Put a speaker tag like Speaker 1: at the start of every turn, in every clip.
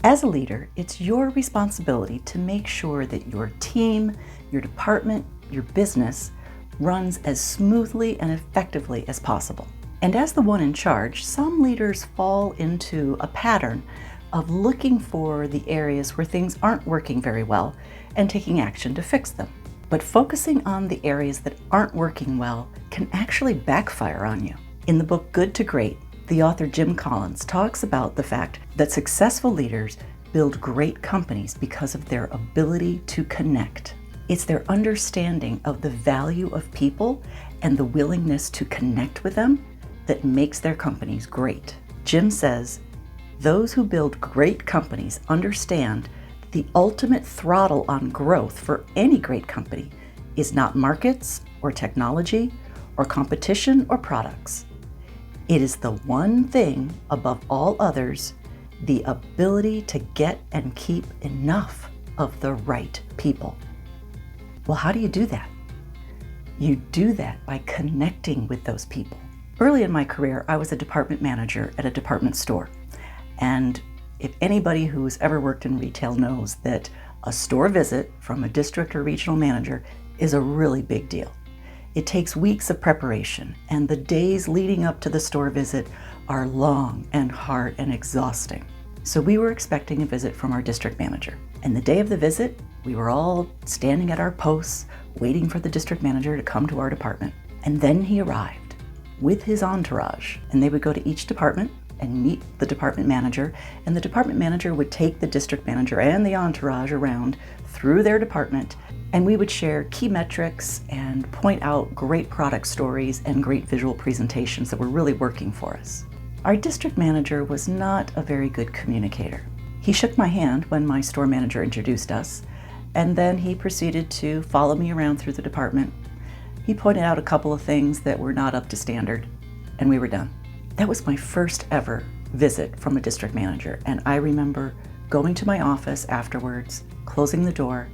Speaker 1: As a leader, it's your responsibility to make sure that your team, your department, your business runs as smoothly and effectively as possible. And as the one in charge, some leaders fall into a pattern of looking for the areas where things aren't working very well and taking action to fix them. But focusing on the areas that aren't working well can actually backfire on you. In the book Good to Great, the author Jim Collins talks about the fact that successful leaders build great companies because of their ability to connect. It's their understanding of the value of people and the willingness to connect with them that makes their companies great. Jim says, those who build great companies understand that the ultimate throttle on growth for any great company is not markets or technology or competition or products. It is the one thing above all others, the ability to get and keep enough of the right people. Well, how do you do that? You do that by connecting with those people. Early in my career, I was a department manager at a department store. And if anybody who's ever worked in retail knows that a store visit from a district or regional manager is a really big deal. It takes weeks of preparation, and the days leading up to the store visit are long and hard and exhausting. So we were expecting a visit from our district manager. And the day of the visit, we were all standing at our posts, waiting for the district manager to come to our department. And then he arrived with his entourage, and they would go to each department and meet the department manager, and the department manager would take the district manager and the entourage around through their department, and we would share key metrics and point out great product stories and great visual presentations that were really working for us. Our district manager was not a very good communicator. He shook my hand when my store manager introduced us, and then he proceeded to follow me around through the department. He pointed out a couple of things that were not up to standard, and we were done. That was my first ever visit from a district manager, and I remember going to my office afterwards, closing the door,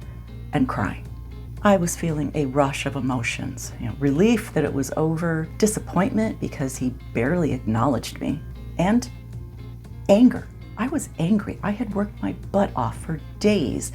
Speaker 1: and crying. I was feeling a rush of emotions, relief that it was over, disappointment because he barely acknowledged me, and anger. I was angry. I had worked my butt off for days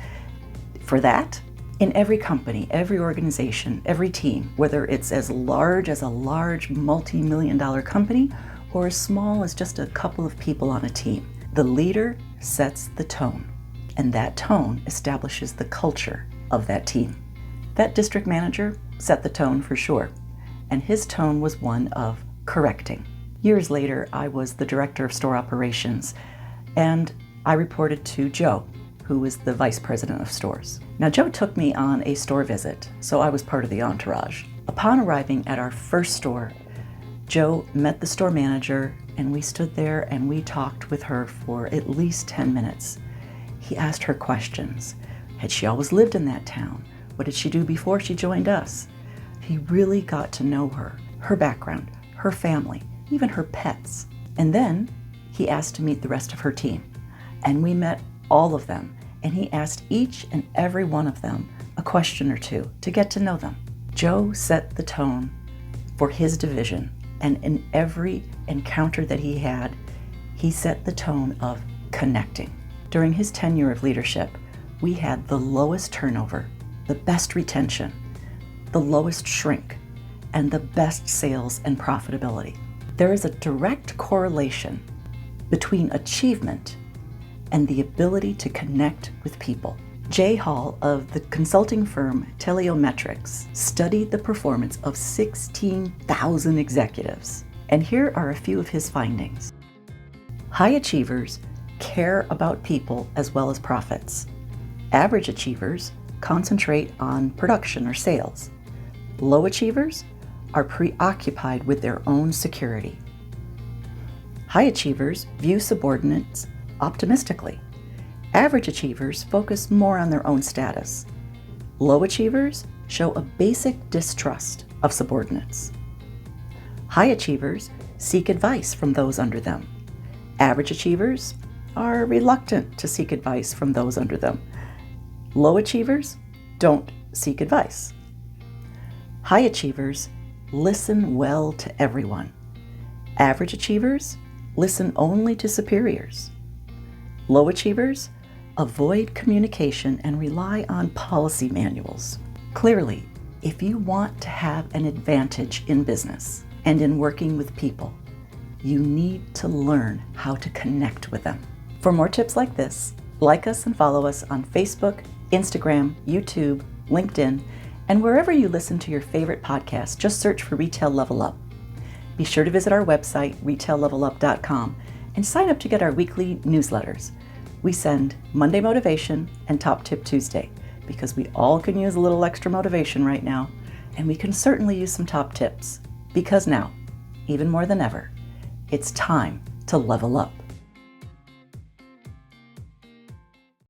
Speaker 1: for that. In every company, every organization, every team, whether it's as large as a large multi-million-dollar company or as small as just a couple of people on a team, the leader sets the tone, and that tone establishes the culture of that team. That district manager set the tone for sure, and his tone was one of correcting. Years later, I was the director of store operations, and I reported to Joe, who was the vice president of stores. Now, Joe took me on a store visit, so I was part of the entourage. Upon arriving at our first store, Joe met the store manager, and we stood there and we talked with her for at least 10 minutes. He asked her questions. Had she always lived in that town? What did she do before she joined us? He really got to know her, her background, her family, even her pets. And then he asked to meet the rest of her team. And we met all of them, and he asked each and every one of them a question or two to get to know them. Joe set the tone for his division, and in every encounter that he had, he set the tone of connecting. During his tenure of leadership, we had the lowest turnover, the best retention, the lowest shrink, and the best sales and profitability. There is a direct correlation between achievement and the ability to connect with people. Jay Hall of the consulting firm Teleometrics studied the performance of 16,000 executives. And here are a few of his findings. High achievers care about people as well as profits. Average achievers concentrate on production or sales. Low achievers are preoccupied with their own security. High achievers view subordinates optimistically. Average achievers focus more on their own status. Low achievers show a basic distrust of subordinates. High achievers seek advice from those under them. Average achievers are reluctant to seek advice from those under them. Low achievers don't seek advice. High achievers listen well to everyone. Average achievers listen only to superiors. Low achievers? Avoid communication and rely on policy manuals. Clearly, if you want to have an advantage in business and in working with people, you need to learn how to connect with them. For more tips like this, like us and follow us on Facebook, Instagram, YouTube, LinkedIn, and wherever you listen to your favorite podcast. Just search for Retail Level Up. Be sure to visit our website, retaillevelup.com, and sign up to get our weekly newsletters. We send Monday Motivation and Top Tip Tuesday because we all can use a little extra motivation right now, and we can certainly use some top tips because now, even more than ever, it's time to level up.